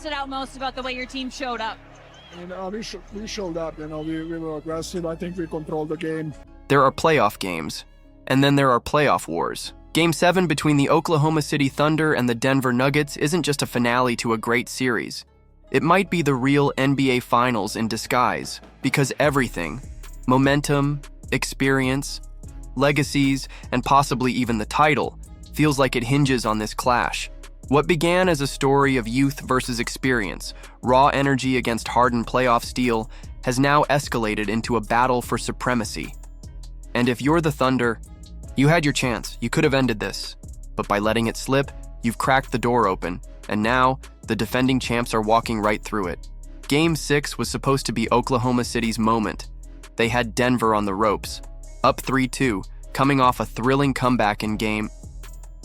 stood out most about the way your team showed up? We showed up. We were aggressive. I think we controlled the game. There are playoff games, and then there are playoff wars. Game 7 between the Oklahoma City Thunder and the Denver Nuggets isn't just a finale to a great series. It might be the real NBA Finals in disguise, because everything, momentum, experience, legacies, and possibly even the title, feels like it hinges on this clash. What began as a story of youth versus experience, raw energy against hardened playoff steel, has now escalated into a battle for supremacy. And if you're the Thunder, you had your chance. You could have ended this. But by letting it slip, you've cracked the door open, and now the defending champs are walking right through it. Game 6 was supposed to be Oklahoma City's moment. They had Denver on the ropes, up 3-2, coming off a thrilling comeback in Game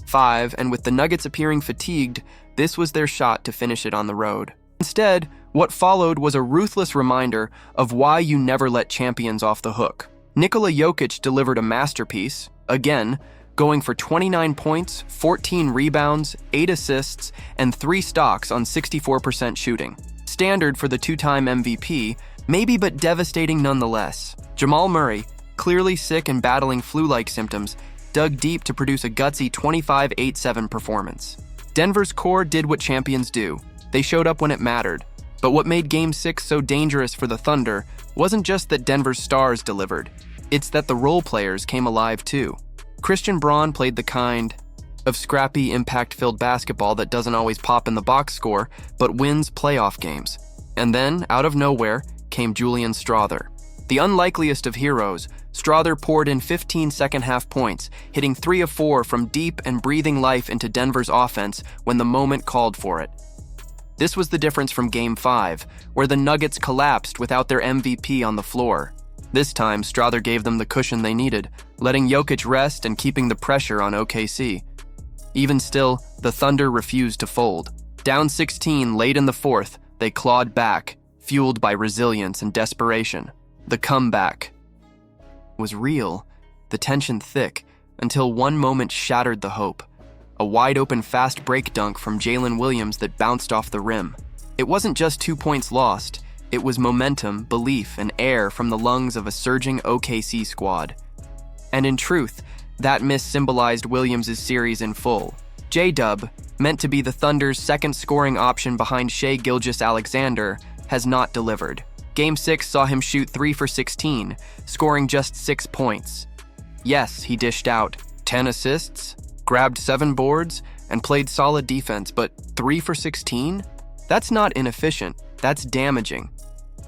5, and with the Nuggets appearing fatigued, this was their shot to finish it on the road. Instead, what followed was a ruthless reminder of why you never let champions off the hook. Nikola Jokić delivered a masterpiece, again, going for 29 points, 14 rebounds, 8 assists, and 3 stocks on 64% shooting. Standard for the two-time MVP, maybe but devastating nonetheless. Jamal Murray, clearly sick and battling flu-like symptoms, dug deep to produce a gutsy 25-8-7 performance. Denver's core did what champions do. They showed up when it mattered. But what made Game 6 so dangerous for the Thunder wasn't just that Denver's stars delivered. It's that the role players came alive too. Christian Braun played the kind of scrappy, impact-filled basketball that doesn't always pop in the box score, but wins playoff games. And then, out of nowhere, came Julian Strawther. The unlikeliest of heroes, Strawther poured in 15 second-half points, hitting 3 of 4 from deep and breathing life into Denver's offense when the moment called for it. This was the difference from Game 5, where the Nuggets collapsed without their MVP on the floor. This time, Strawther gave them the cushion they needed, letting Jokić rest and keeping the pressure on OKC. Even still, the Thunder refused to fold. Down 16 late in the fourth, they clawed back, fueled by resilience and desperation. The comeback was real, the tension thick, until one moment shattered the hope. A wide-open fast break dunk from Jalen Williams that bounced off the rim. It wasn't just 2 points lost. It was momentum, belief, and air from the lungs of a surging OKC squad. And in truth, that miss symbolized Williams' series in full. J-Dub, meant to be the Thunder's second scoring option behind Shai Gilgeous-Alexander, has not delivered. Game 6 saw him shoot 3 for 16, scoring just 6 points. Yes, he dished out 10 assists, grabbed 7 boards, and played solid defense, but 3 for 16? That's not inefficient, that's damaging.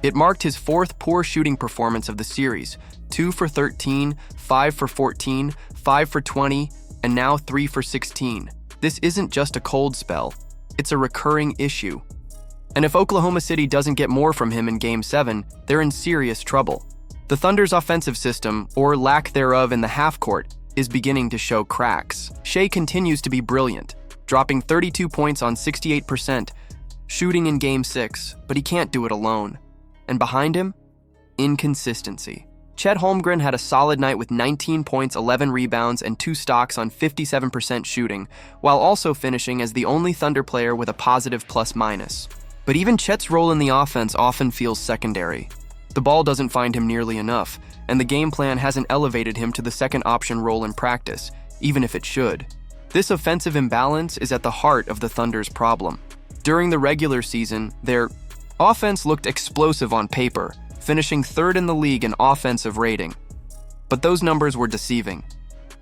It marked his 4th poor shooting performance of the series, 2 for 13, 5 for 14, 5 for 20, and now 3 for 16. This isn't just a cold spell, it's a recurring issue. And if Oklahoma City doesn't get more from him in Game 7, they're in serious trouble. The Thunder's offensive system, or lack thereof in the half-court, is beginning to show cracks. Shai continues to be brilliant, dropping 32 points on 68%, shooting in Game 6, but he can't do it alone. And behind him, inconsistency. Chet Holmgren had a solid night with 19 points, 11 rebounds, and 2 stocks on 57% shooting, while also finishing as the only Thunder player with a positive plus-minus. But even Chet's role in the offense often feels secondary. The ball doesn't find him nearly enough, and the game plan hasn't elevated him to the second option role in practice, even if it should. This offensive imbalance is at the heart of the Thunder's problem. During the regular season, their offense looked explosive on paper, finishing 3rd in the league in offensive rating. But those numbers were deceiving.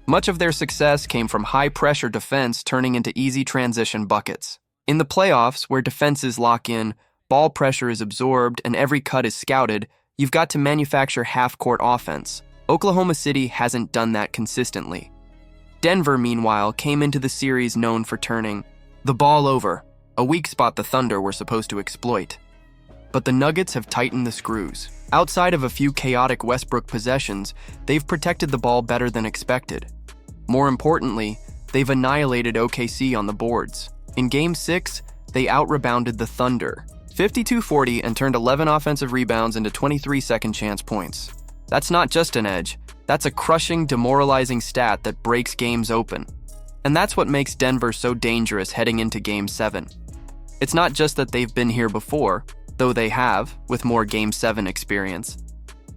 Much of their success came from high-pressure defense turning into easy transition buckets. In the playoffs, where defenses lock in, ball pressure is absorbed, and every cut is scouted, you've got to manufacture half-court offense. Oklahoma City hasn't done that consistently. Denver, meanwhile, came into the series known for turning the ball over, a weak spot the Thunder were supposed to exploit. But the Nuggets have tightened the screws. Outside of a few chaotic Westbrook possessions, they've protected the ball better than expected. More importantly, they've annihilated OKC on the boards. In Game 6, they out-rebounded the Thunder, 52-40, and turned 11 offensive rebounds into 23 second-chance points. That's not just an edge, that's a crushing, demoralizing stat that breaks games open. And that's what makes Denver so dangerous heading into Game 7. It's not just that they've been here before, though they have, with more Game 7 experience,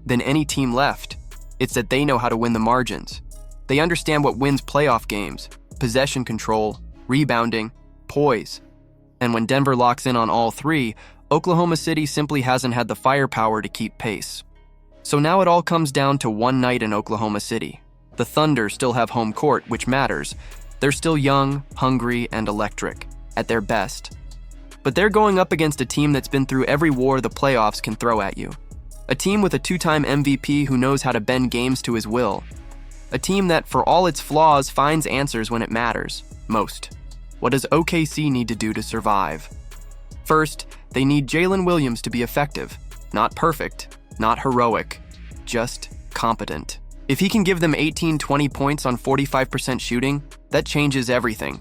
than any team left. It's that they know how to win the margins. They understand what wins playoff games: possession control, rebounding, poise. And when Denver locks in on all three, Oklahoma City simply hasn't had the firepower to keep pace. So now it all comes down to one night in Oklahoma City. The Thunder still have home court, which matters. They're still young, hungry, and electric, at their best. But they're going up against a team that's been through every war the playoffs can throw at you. A team with a two-time MVP who knows how to bend games to his will. A team that, for all its flaws, finds answers when it matters most. What does OKC need to do to survive? First, they need Jalen Williams to be effective. Not perfect, not heroic, just competent. If he can give them 18-20 points on 45% shooting, that changes everything.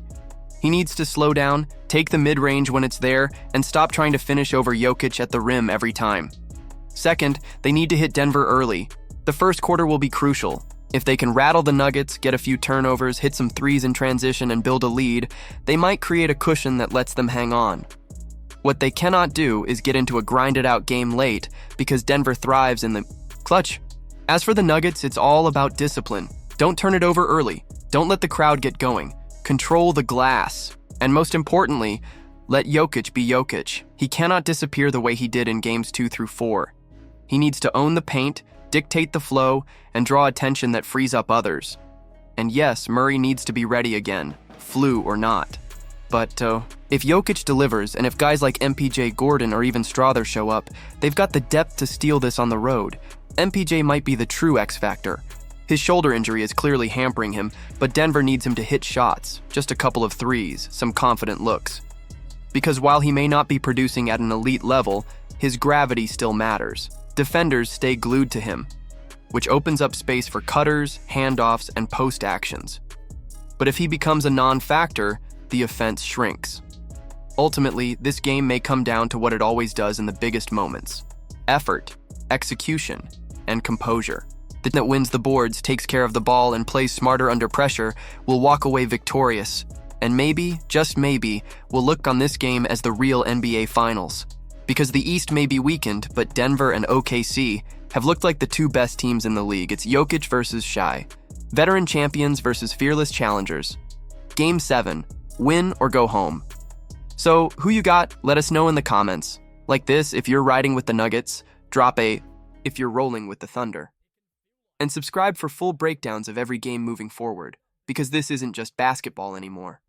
He needs to slow down, take the mid-range when it's there, and stop trying to finish over Jokić at the rim every time. Second, they need to hit Denver early. The first quarter will be crucial. If they can rattle the Nuggets, get a few turnovers, hit some threes in transition, and build a lead, they might create a cushion that lets them hang on. What they cannot do is get into a grinded-out game late, because Denver thrives in the clutch. As for the Nuggets, it's all about discipline. Don't turn it over early. Don't let the crowd get going. Control the glass. And most importantly, let Jokić be Jokić. He cannot disappear the way he did in games 2 through 4. He needs to own the paint, dictate the flow, and draw attention that frees up others. And yes, Murray needs to be ready again, flu or not. But if Jokić delivers, and if guys like MPJ Gordon or even Strother show up, they've got the depth to steal this on the road. MPJ might be the true X factor. His shoulder injury is clearly hampering him, but Denver needs him to hit shots, just a couple of threes, some confident looks. Because while he may not be producing at an elite level, his gravity still matters. Defenders stay glued to him, which opens up space for cutters, handoffs, and post actions. But if he becomes a non-factor, the offense shrinks. Ultimately, this game may come down to what it always does in the biggest moments: effort, execution, and composure. The team that wins the boards, takes care of the ball, and plays smarter under pressure will walk away victorious. And maybe, just maybe, we'll look on this game as the real NBA Finals. Because the East may be weakened, but Denver and OKC have looked like the two best teams in the league. It's Jokić versus Shai. Veteran champions versus fearless challengers. Game 7. Win or go home. So, who you got? Let us know in the comments. Like this, if you're riding with the Nuggets, drop a if you're rolling with the Thunder. And subscribe for full breakdowns of every game moving forward, because this isn't just basketball anymore.